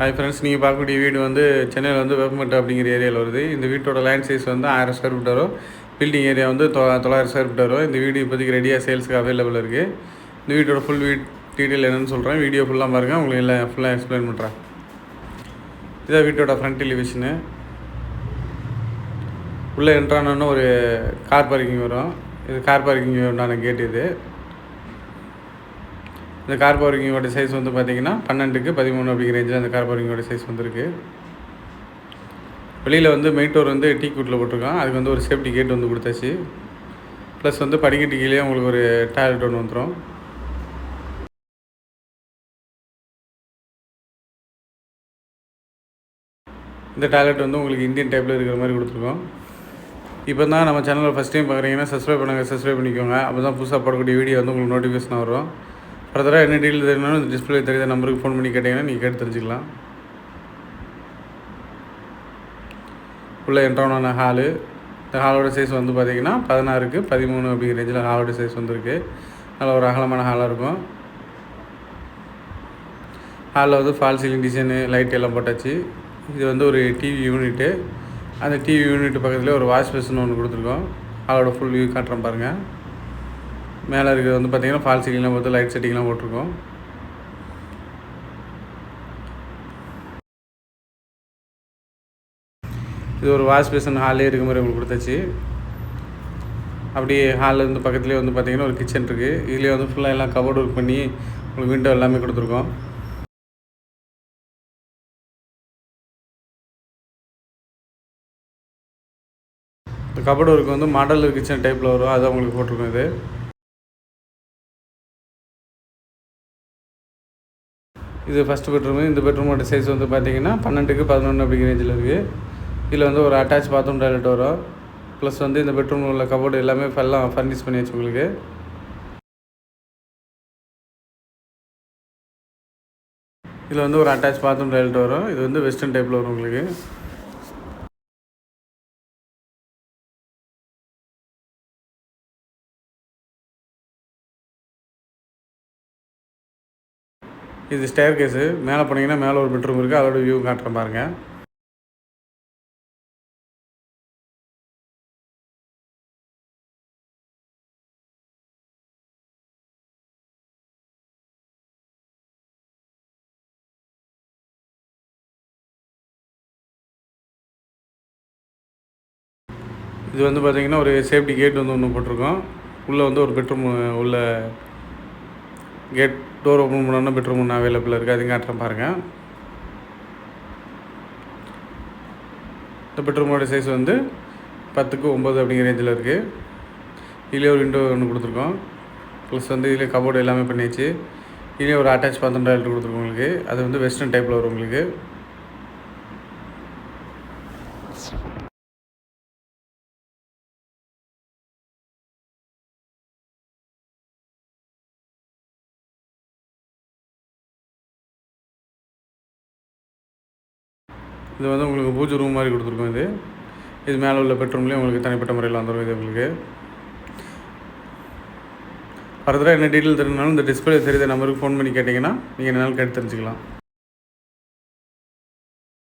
Hi friends, நீங்கள் பார்க்கக்கூடிய வீடு வந்து சென்னையில் வந்து வேப்பமட்டு அப்படிங்கிற ஏரியாவில் வருது. இந்த வீட்டோட லேண்ட் சைஸ் வந்து 1000 ஸ்கொயர் ஃபீட் வரும். பில்டிங் ஏரியா வந்து 900 ஸ்கொயர் ஃபீட் வரும். இந்த வீடு இப்போதைக்கு ரெடியாக சேல்ஸுக்கு அவைலபிள் இருக்குது. இந்த வீட்டோட ஃபுல் டீட்டெயில் என்னென்னு சொல்கிறேன். வீடியோ ஃபுல்லாக பாருங்கள், உங்களுக்கு எல்லாம் ஃபுல்லாக எக்ஸ்பிளைன் பண்ணுறேன். இதான் வீட்டோட ஃப்ரண்ட் எலிவேஷனு. உள்ளே என்ட்ரானோன்னு ஒரு கார் பார்க்கிங் வரும். இது கார் பார்க்கிங் உண்டான கேட். இந்த கார் பார்க்கிங்கோட சைஸ் வந்து பார்த்திங்கன்னா 12க்கு 13 அப்படிங்கிற ரேஞ்சில் அந்த கார் பார்க்கிங்கோட சைஸ் வந்துருக்கு. வெளியில் வந்து மெயின் டோர் வந்து டீ கூட்டில் போட்டிருக்கோம். அதுக்கு வந்து ஒரு சேஃப்டி கேட் வந்து கொடுத்தாச்சு. ப்ளஸ் வந்து படிக்கட்டு கீழே உங்களுக்கு ஒரு டாய்லெட் ஒன்று வந்துடும். இந்த டாய்லெட் வந்து உங்களுக்கு இந்தியன் டைப்பில் இருக்கிற மாதிரி கொடுத்துருக்கோம். இப்போ தான் நம்ம சேனலில் ஃபஸ்ட் டைம் பார்க்குறீங்கன்னா சப்ஸ்கிரைப் பண்ணிக்கோங்க. அப்போ தான் புதுசாக போடக்கூடிய வீடியோ வந்து உங்களுக்கு நோட்டிஃபிகேஷன் வரும். ஃபர்தராக என்ன டீட்டெயில் தெரியணும், இந்த டிஸ்பிளே தெரியாத நம்பருக்கு ஃபோன் பண்ணி கேட்டிங்கன்னா நீங்கள் கேட்டு தெரிஞ்சுக்கலாம். உள்ளே என்ட்ரான ஹாலு. இந்த ஹாலோட சைஸ் வந்து பார்த்திங்கன்னா 16க்கு 13 அப்படிங்கிற ரேஞ்சில் ஹாலோட சைஸ் வந்துருக்கு. நல்ல ஒரு அகலமான ஹாலாக இருக்கும். ஹாலில் வந்து ஃபால் சீலிங் டிசைனு, லைட் எல்லாம் போட்டாச்சு. இது வந்து ஒரு டிவி யூனிட்டு. அந்த டிவி யூனிட் பக்கத்துலேயே ஒரு வாஷ் பேஷன் ஒன்று கொடுத்துருக்கோம். ஹாலோட ஃபுல் வியூ காட்டுறேன் பாருங்கள். மேலே இருக்கிறது வந்து பார்த்திங்கன்னா ஃபால் சீலிங்லாம் போட்டு லைட் செட்டிங்லாம் போட்டிருக்கோம். இது ஒரு வாஷ் பேஷன் ஹாலே இருக்க மாதிரி உங்களுக்கு கொடுத்தாச்சு. அப்படியே ஹாலில் இருந்து பக்கத்துலேயே வந்து பார்த்திங்கன்னா ஒரு கிச்சன் இருக்குது. இதுலேயே வந்து ஃபுல்லாக எல்லாம் கபோர்டு ஒர்க் பண்ணி உங்களுக்கு விண்டோ எல்லாமே கொடுத்துருக்கோம். இந்த கபோர்டு ஒர்க் வந்து மாடல் கிச்சன் டைப்பில் வரும். அதை உங்களுக்கு போட்டிருக்கோம். இது ஃபஸ்ட்டு பெட்ரூமு. இந்த பெட்ரூமோட சைஸ் வந்து பார்த்திங்கன்னா 12க்கு 11 அப்படிங்கிற ரேஞ்சில் இருக்குது. இதில் வந்து ஒரு அட்டாச் பாத்ரூம் டாய்லெட் வரும். ப்ளஸ் வந்து இந்த பெட்ரூமில் உள்ள கபோர்டு எல்லாமே எல்லாம் ஃபர்னிஷ் பண்ணியாச்சு உங்களுக்கு. இதில் வந்து ஒரு அட்டாச் பாத்ரூம் டாய்லெட் வரும். இது வந்து வெஸ்டர்ன் டைப்பில் வரும் உங்களுக்கு. இது ஸ்டேர் கேஸு. மேலே போனீங்கன்னா மேலே ஒரு பெட்ரூம் இருக்குது. அதோட வியூ காட்டுறேன் பாருங்கள். இது வந்து பார்த்திங்கன்னா ஒரு சேஃப்டி கேட் வந்து ஒன்று போட்டிருக்கோம். உள்ளே வந்து ஒரு பெட்ரூம் உள்ள கேட் டோர் ஓப்பன் பண்ணோன்னா பெட்ரூம் ஒன்று அவைலபிள் இருக்குது. அதையும் காட்டுறேன் பாருங்கள். இந்த பெட்ரூமோட சைஸ் வந்து 10க்கு 9 அப்படிங்கிற ரேஞ்சில் இருக்குது. இதிலே ஒரு விண்டோ ஒன்று கொடுத்துருக்கோம். ப்ளஸ் வந்து இதிலே கபோர்டு எல்லாமே பண்ணியாச்சு. இதிலே ஒரு அட்டாச் பாத்ரூம் டாய்லெட் கொடுத்துருக்கோம் உங்களுக்கு. அது வந்து வெஸ்டர்ன் டைப்பில் வரும் உங்களுக்கு. இது வந்து உங்களுக்கு பூஜை ரூம் மாதிரி கொடுத்துருக்கோம். இது மேலே உள்ள பெட்ரூம்லேயே உங்களுக்கு தனிப்பட்ட முறையில் வந்துடும். இது உங்களுக்கு ஃபர்தராக என்ன டீட்டெயில் தெரியணுனாலும் இந்த டிஸ்பிளே தெரியாத நம்பருக்கு ஃபோன் பண்ணி கேட்டிங்கன்னா நீங்கள் என்னாலும் கேட்டு தெரிஞ்சுக்கலாம்.